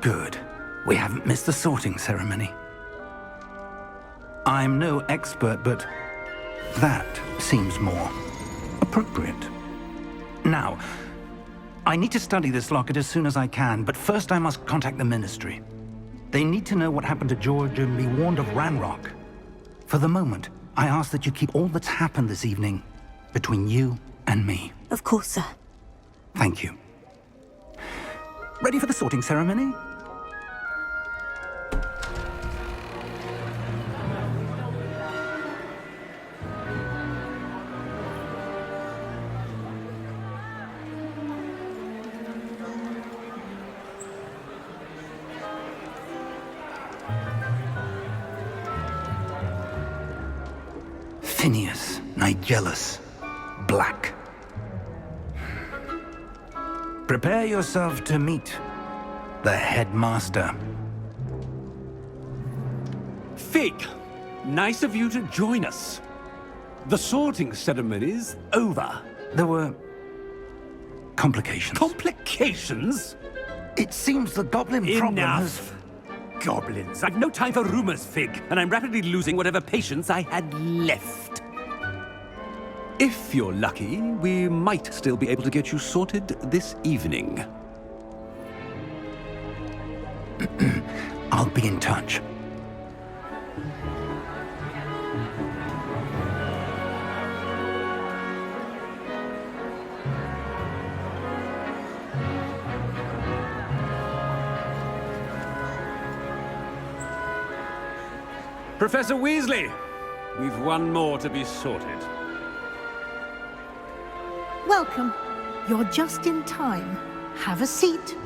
Good. We haven't missed the sorting ceremony. I'm no expert, but that seems more appropriate. Now, I need to study this locket as soon as I can, but first I must contact the Ministry. They need to know what happened to George and be warned of Ranrock. For the moment, I ask that you keep all that's happened this evening between you and me. Of course, sir. Thank you. Ready for the sorting ceremony? Phineas, Nigellus, Black. Prepare yourself to meet the headmaster. Fig, nice of you to join us. The sorting ceremony's over. There were complications. Complications? It seems the goblin problem has... Enough! Goblins. I've no time for rumors, Fig, and I'm rapidly losing whatever patience I had left. If you're lucky, we might still be able to get you sorted this evening. I'll be in touch. Professor Weasley, we've one more to be sorted. Welcome. You're just in time. Have a seat.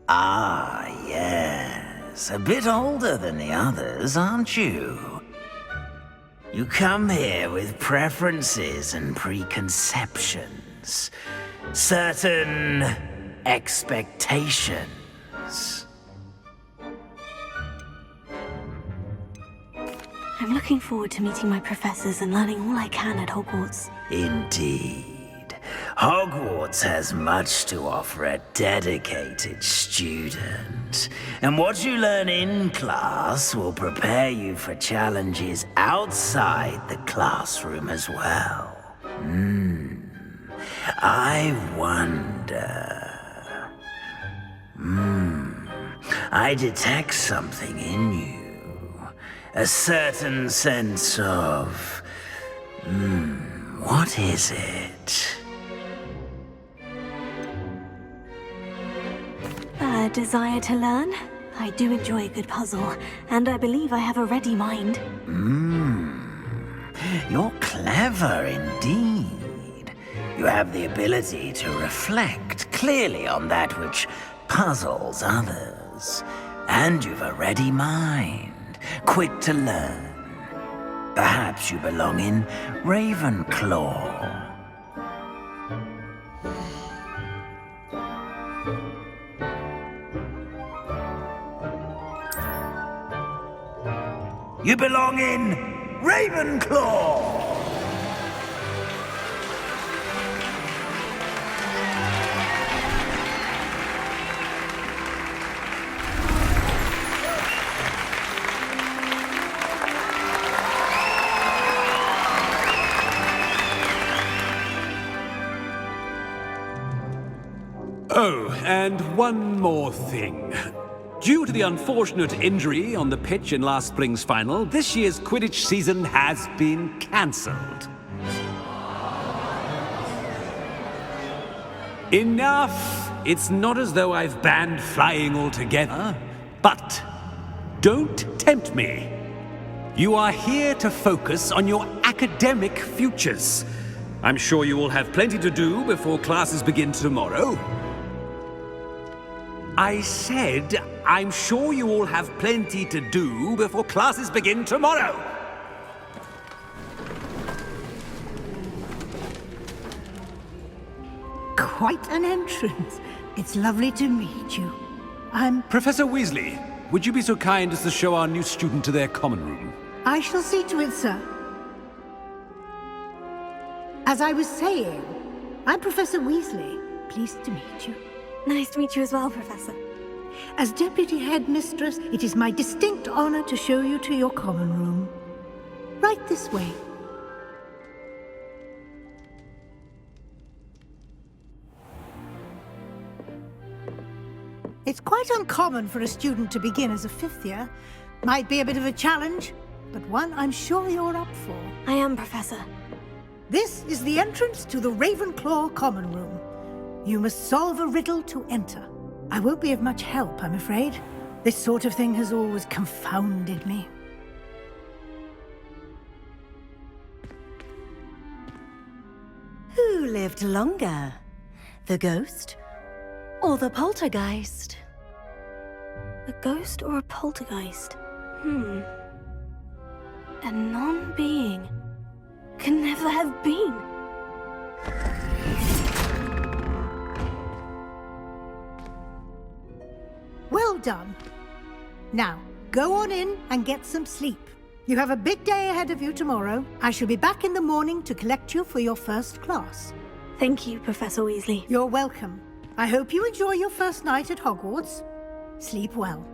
Ah, yes. A bit older than the others, aren't you? You come here with preferences and preconceptions. Certain expectations. I'm looking forward to meeting my professors and learning all I can at Hogwarts. Indeed. Hogwarts has much to offer a dedicated student. And what you learn in class will prepare you for challenges outside the classroom as well. I wonder... I detect something in you. A certain sense of... what is it? A desire to learn? I do enjoy a good puzzle, and I believe I have a ready mind. You're clever indeed. You have the ability to reflect clearly on that which puzzles others. And you've a ready mind, quick to learn. Perhaps you belong in Ravenclaw. You belong in Ravenclaw! Oh, and one more thing. Due to the unfortunate injury on the pitch in last spring's final, this year's Quidditch season has been cancelled. Enough! It's not as though I've banned flying altogether, but don't tempt me. You are here to focus on your academic futures. I'm sure you will have plenty to do before classes begin tomorrow. I said, I'm sure you all have plenty to do before classes begin tomorrow. Quite an entrance. It's lovely to meet you. I'm... Professor Weasley, would you be so kind as to show our new student to their common room? I shall see to it, sir. As I was saying, I'm Professor Weasley. Pleased to meet you. Nice to meet you as well, Professor. As Deputy Headmistress, it is my distinct honor to show you to your common room. Right this way. It's quite uncommon for a student to begin as a fifth year. Might be a bit of a challenge, but one I'm sure you're up for. I am, Professor. This is the entrance to the Ravenclaw common room. You must solve a riddle to enter. I won't be of much help, I'm afraid. This sort of thing has always confounded me. Who lived longer? The ghost or the poltergeist? A ghost or a poltergeist? A non-being can never have been. Well done. Now, go on in and get some sleep. You have a big day ahead of you tomorrow. I shall be back in the morning to collect you for your first class. Thank you, Professor Weasley. You're welcome. I hope you enjoy your first night at Hogwarts. Sleep well.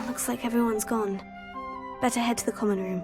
Looks like everyone's gone. Better head to the common room.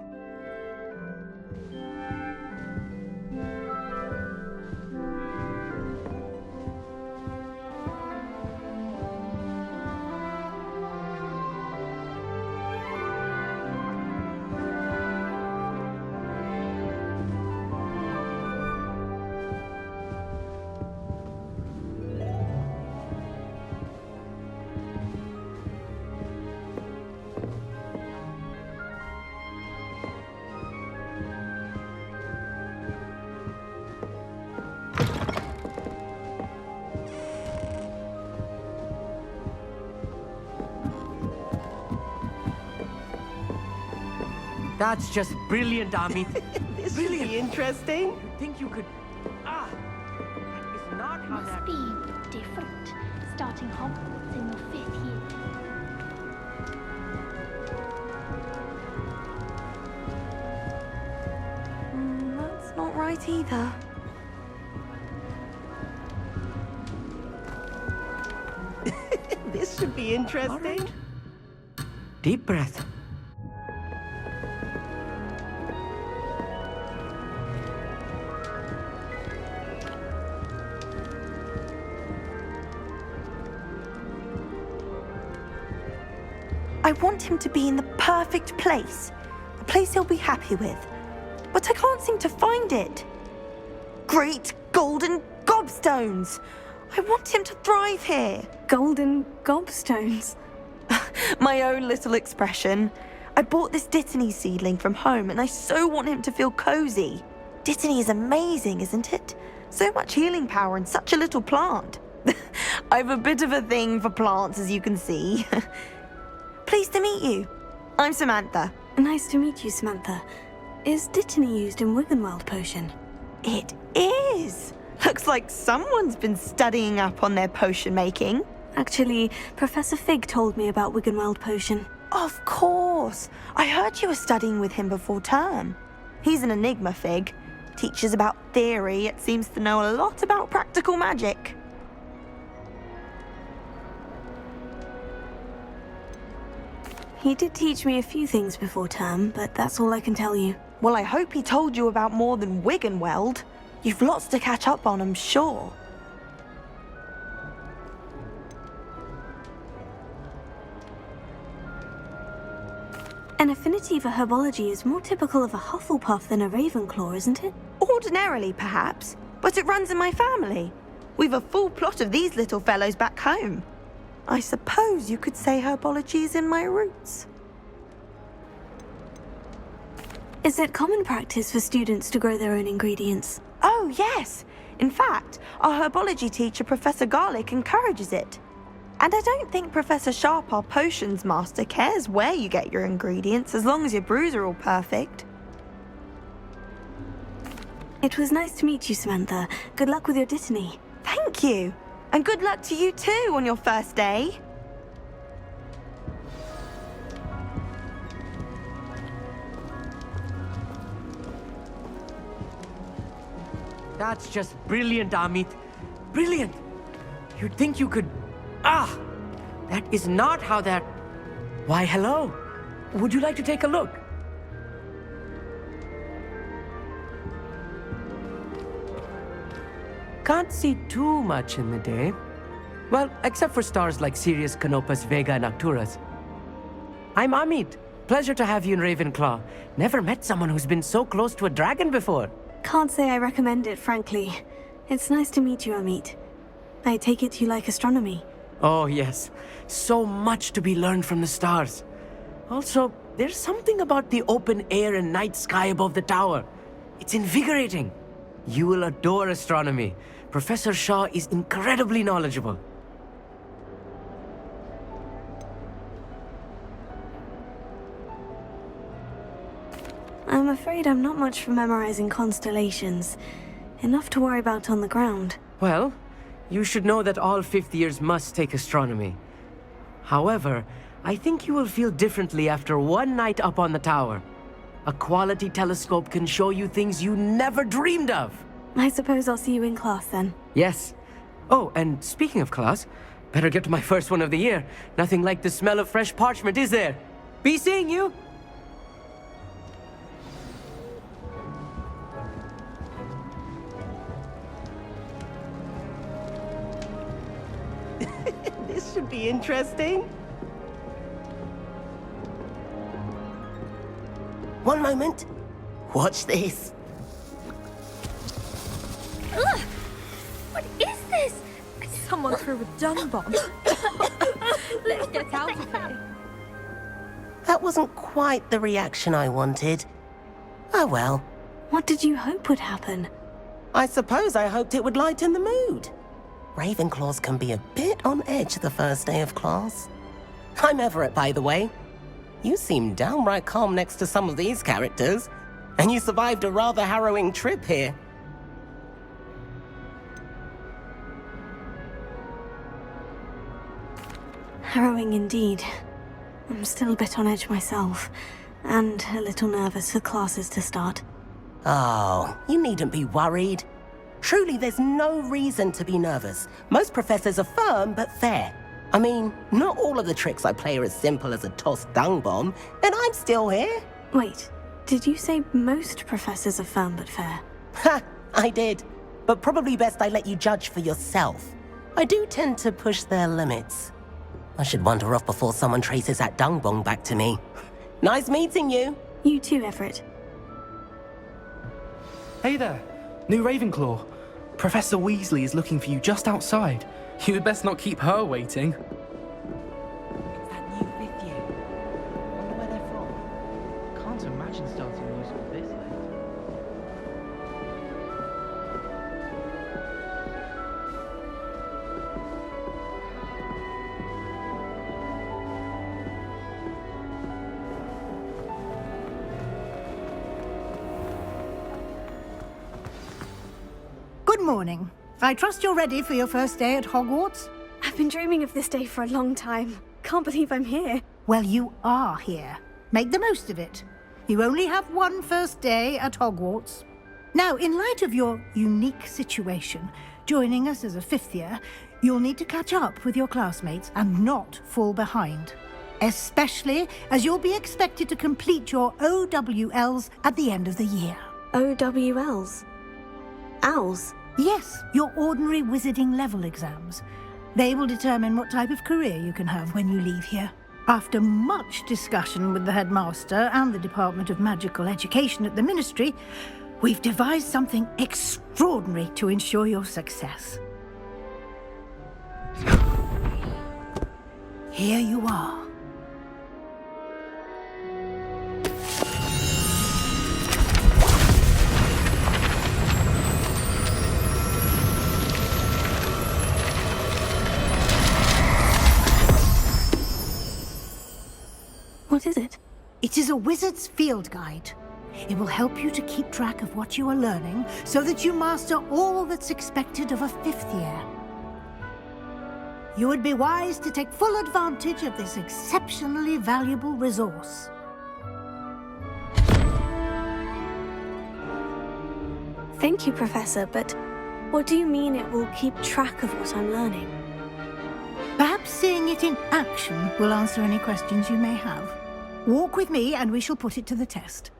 That's just brilliant, Ami. This should be interesting. Think you could... Ah! It's not how Must that... be different, starting Hogwarts in your 5th year. That's not right either. This should be interesting. Deep breath. I want him to be in the perfect place. A place he'll be happy with. But I can't seem to find it. Great golden gobstones! I want him to thrive here. Golden gobstones. My own little expression. I bought this Dittany seedling from home and I so want him to feel cozy. Dittany is amazing, isn't it? So much healing power in such a little plant. I have a bit of a thing for plants, as you can see. Pleased to meet you. I'm Samantha. Nice to meet you, Samantha. Is Dittany used in Wiggenweld potion? It is. Looks like someone's been studying up on their potion making. Actually, Professor Fig told me about Wiggenweld potion. Of course. I heard you were studying with him before term. He's an enigma, Fig. Teaches about theory, yet seems to know a lot about practical magic. He did teach me a few things before term, but that's all I can tell you. Well, I hope he told you about more than Wiggenweld. You've lots to catch up on, I'm sure. An affinity for herbology is more typical of a Hufflepuff than a Ravenclaw, isn't it? Ordinarily, perhaps, but it runs in my family. We've a full plot of these little fellows back home. I suppose you could say herbology is in my roots. Is it common practice for students to grow their own ingredients? Oh, yes. In fact, our herbology teacher, Professor Garlick, encourages it. And I don't think Professor Sharp, our potions master, cares where you get your ingredients as long as your brews are all perfect. It was nice to meet you, Samantha. Good luck with your dittany. Thank you. And good luck to you too on your first day. That's just brilliant, Amit. Brilliant! You'd think you could... That is not how that... Why, hello. Would you like to take a look? Can't see too much in the day. Well, except for stars like Sirius, Canopus, Vega, and Arcturus. I'm Amit. Pleasure to have you in Ravenclaw. Never met someone who's been so close to a dragon before. Can't say I recommend it, frankly. It's nice to meet you, Amit. I take it you like astronomy. Oh, yes. So much to be learned from the stars. Also, there's something about the open air and night sky above the tower. It's invigorating. You will adore astronomy. Professor Shaw is incredibly knowledgeable. I'm afraid I'm not much for memorizing constellations. Enough to worry about on the ground. Well, you should know that all fifth years must take astronomy. However, I think you will feel differently after one night up on the tower. A quality telescope can show you things you never dreamed of. I suppose I'll see you in class then. Yes. Oh, and speaking of class, better get to my first one of the year. Nothing like the smell of fresh parchment, is there? Be seeing you! This should be interesting. One moment. Watch this. Ugh! What is this? Someone threw a dung bomb. Let's get out of here. That wasn't quite the reaction I wanted. Oh well. What did you hope would happen? I suppose I hoped it would lighten the mood. Ravenclaws can be a bit on edge the first day of class. I'm Everett, by the way. You seem downright calm next to some of these characters, and you survived a rather harrowing trip here. Harrowing indeed. I'm still a bit on edge myself, and a little nervous for classes to start. Oh, you needn't be worried. Truly, there's no reason to be nervous. Most professors are firm but fair. I mean, not all of the tricks I play are as simple as a tossed dung bomb, and I'm still here. Wait, did you say most professors are firm but fair? Ha, I did. But probably best I let you judge for yourself. I do tend to push their limits. I should wander off before someone traces that dung bomb back to me. Nice meeting you. You too, Everett. Hey there, new Ravenclaw. Professor Weasley is looking for you just outside. You had best not keep her waiting. It's that new fifth year. Wonder where they're from. Can't imagine starting musical this late. Good morning. I trust you're ready for your first day at Hogwarts? I've been dreaming of this day for a long time. Can't believe I'm here. Well, you are here. Make the most of it. You only have one first day at Hogwarts. Now, in light of your unique situation, joining us as a fifth year, you'll need to catch up with your classmates and not fall behind. Especially as you'll be expected to complete your OWLs at the end of the year. OWLs? Owls? Yes, your ordinary wizarding level exams. They will determine what type of career you can have when you leave here. After much discussion with the headmaster and the Department of Magical Education at the Ministry, we've devised something extraordinary to ensure your success. Here you are. What is it? It is a wizard's field guide. It will help you to keep track of what you are learning so that you master all that's expected of a 5th year. You would be wise to take full advantage of this exceptionally valuable resource. Thank you, Professor, but what do you mean it will keep track of what I'm learning? Perhaps seeing it in action will answer any questions you may have. Walk with me and we shall put it to the test.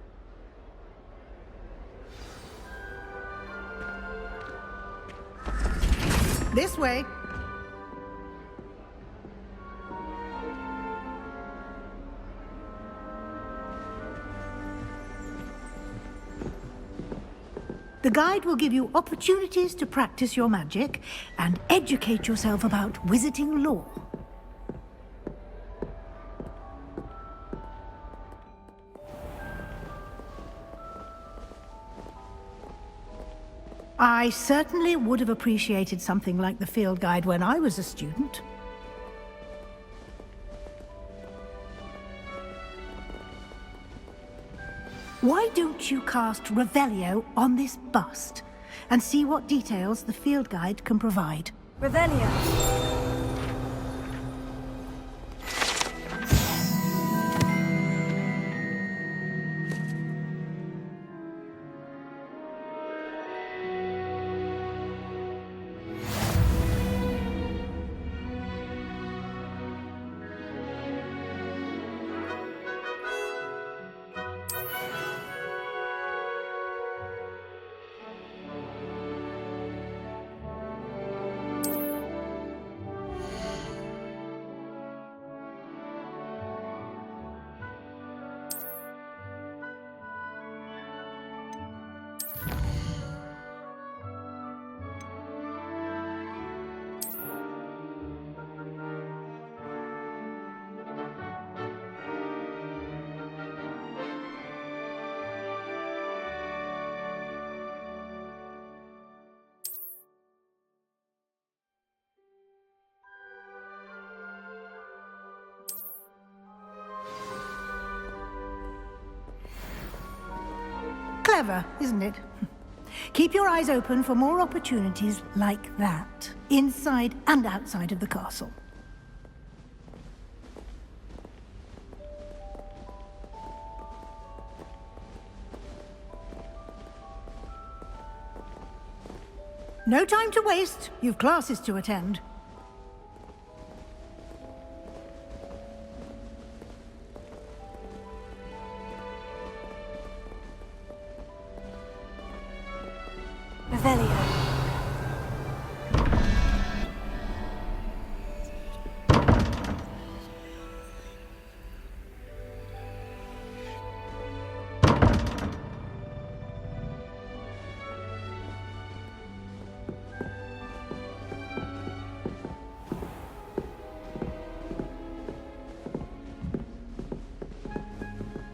This way. The guide will give you opportunities to practice your magic and educate yourself about wizarding lore. I certainly would have appreciated something like the field guide when I was a student. Why don't you cast Revelio on this bust and see what details the field guide can provide? Revelio. Clever, isn't it? Keep your eyes open for more opportunities like that, inside and outside of the castle. No time to waste. You've classes to attend. Revelio.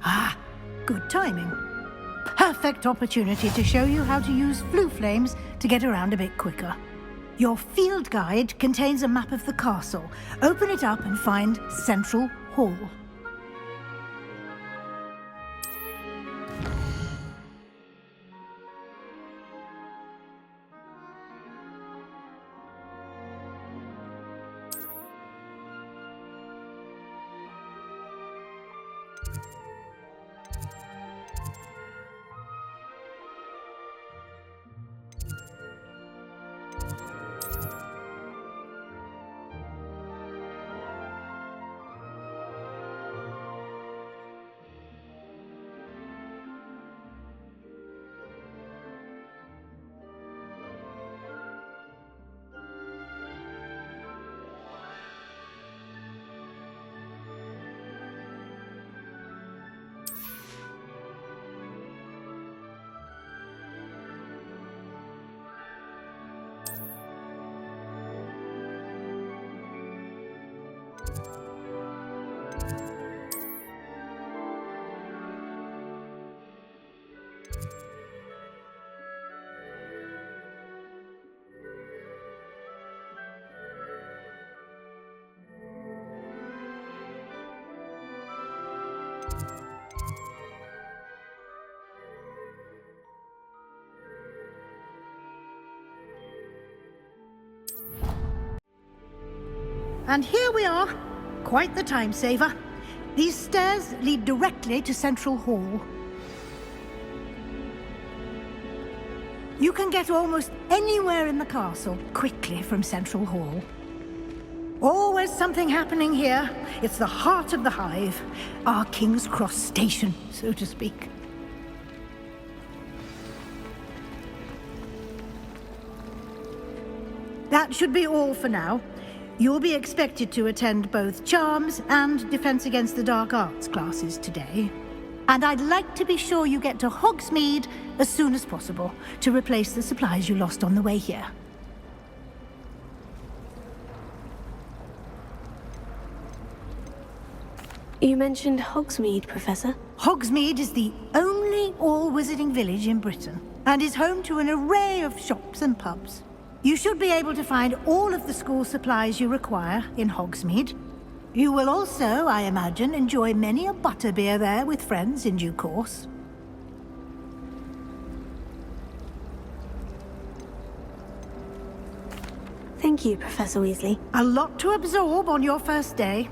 Ah, good timing. Perfect opportunity to show you how to use flue flames to get around a bit quicker. Your field guide contains a map of the castle. Open it up and find Central Hall. and here we are. Quite the time saver. These stairs lead directly to Central Hall. You can get almost anywhere in the castle quickly from Central Hall. Always something happening here. It's the heart of the hive. Our King's Cross station, so to speak. That should be all for now. You'll be expected to attend both Charms and Defense Against the Dark Arts classes today. And I'd like to be sure you get to Hogsmeade as soon as possible to replace the supplies you lost on the way here. You mentioned Hogsmeade, Professor. Hogsmeade is the only all-wizarding village in Britain and is home to an array of shops and pubs. You should be able to find all of the school supplies you require in Hogsmeade. You will also, I imagine, enjoy many a butterbeer there with friends in due course. Thank you, Professor Weasley. A lot to absorb on your first day,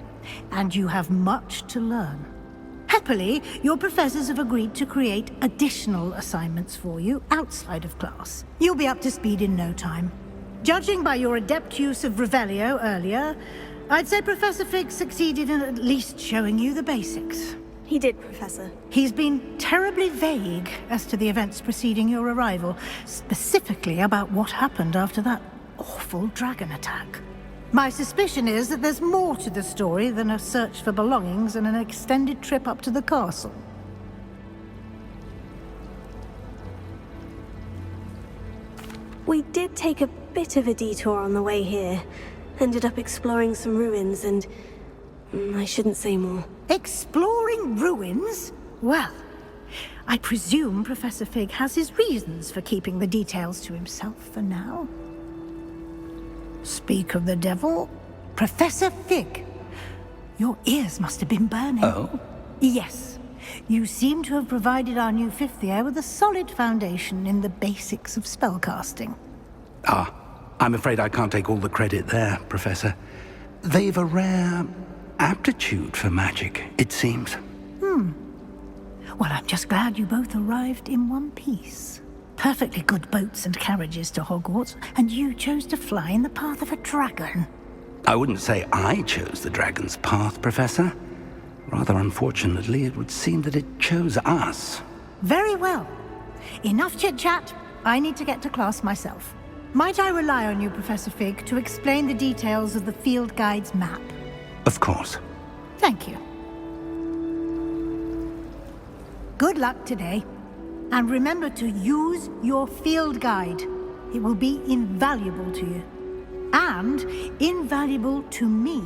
and you have much to learn. Happily, your professors have agreed to create additional assignments for you outside of class. You'll be up to speed in no time. Judging by your adept use of Revelio earlier, I'd say Professor Fig succeeded in at least showing you the basics. He did, Professor. He's been terribly vague as to the events preceding your arrival, specifically about what happened after that awful dragon attack. My suspicion is that there's more to the story than a search for belongings and an extended trip up to the castle. We did take a bit of a detour on the way here. Ended up exploring some ruins and... I shouldn't say more. Exploring ruins? Well, I presume Professor Fig has his reasons for keeping the details to himself for now. Speak of the devil, Professor Fig. Your ears must have been burning. Oh? Yes. You seem to have provided our new fifth year with a solid foundation in the basics of spellcasting. Ah, I'm afraid I can't take all the credit there, Professor. They've a rare aptitude for magic, it seems. Well, I'm just glad you both arrived in one piece. Perfectly good boats and carriages to Hogwarts, and you chose to fly in the path of a dragon. I wouldn't say I chose the dragon's path, Professor. Rather unfortunately, it would seem that it chose us. Very well. Enough chit-chat. I need to get to class myself. Might I rely on you, Professor Fig, to explain the details of the field guide's map? Of course. Thank you. Good luck today. And remember to use your field guide. It will be invaluable to you. And invaluable to me,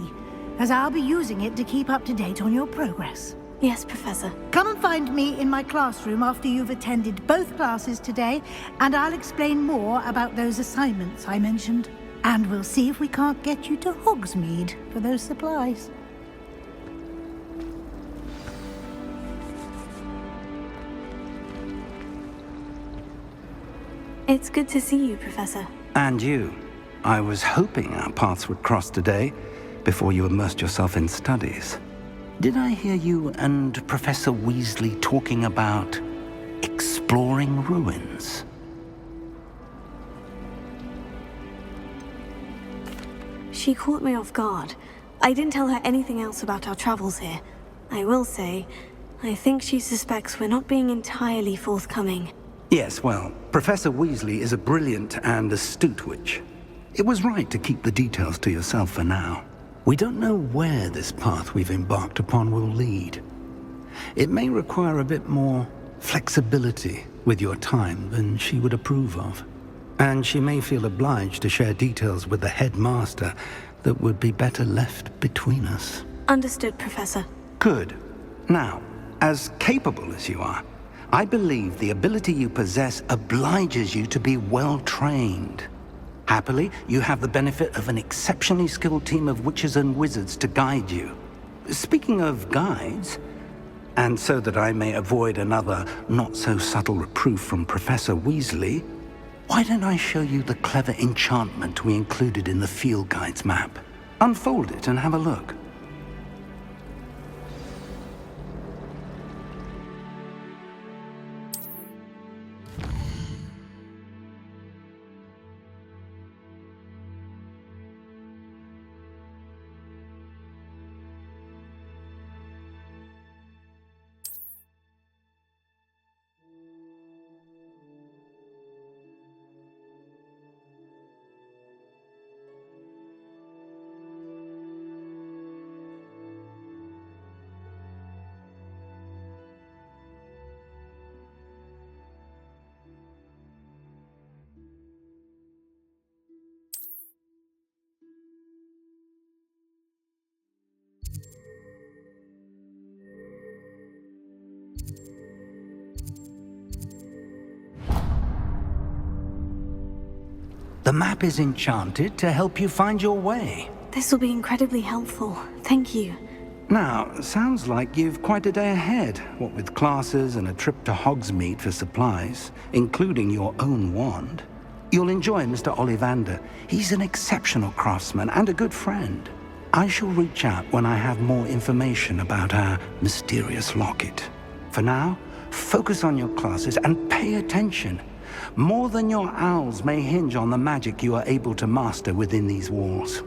as I'll be using it to keep up to date on your progress. Yes, Professor. Come and find me in my classroom after you've attended both classes today, and I'll explain more about those assignments I mentioned. And we'll see if we can't get you to Hogsmeade for those supplies. It's good to see you, Professor. And you. I was hoping our paths would cross today, before you immersed yourself in studies. Did I hear you and Professor Weasley talking about exploring ruins? She caught me off guard. I didn't tell her anything else about our travels here. I will say, I think she suspects we're not being entirely forthcoming. Yes, well, Professor Weasley is a brilliant and astute witch. It was right to keep the details to yourself for now. We don't know where this path we've embarked upon will lead. It may require a bit more flexibility with your time than she would approve of. And she may feel obliged to share details with the headmaster that would be better left between us. Understood, Professor. Good. Now, as capable as you are, I believe the ability you possess obliges you to be well trained. Happily, you have the benefit of an exceptionally skilled team of witches and wizards to guide you. Speaking of guides, and so that I may avoid another not-so-subtle reproof from Professor Weasley, why don't I show you the clever enchantment we included in the field guide's map? Unfold it and have a look. The map is enchanted to help you find your way. This will be incredibly helpful. Thank you. Now, sounds like you've quite a day ahead, what with classes and a trip to Hogsmeade for supplies, including your own wand. You'll enjoy Mr. Ollivander. He's an exceptional craftsman and a good friend. I shall reach out when I have more information about our mysterious locket. For now, focus on your classes and pay attention. More than your owls may hinge on the magic you are able to master within these walls.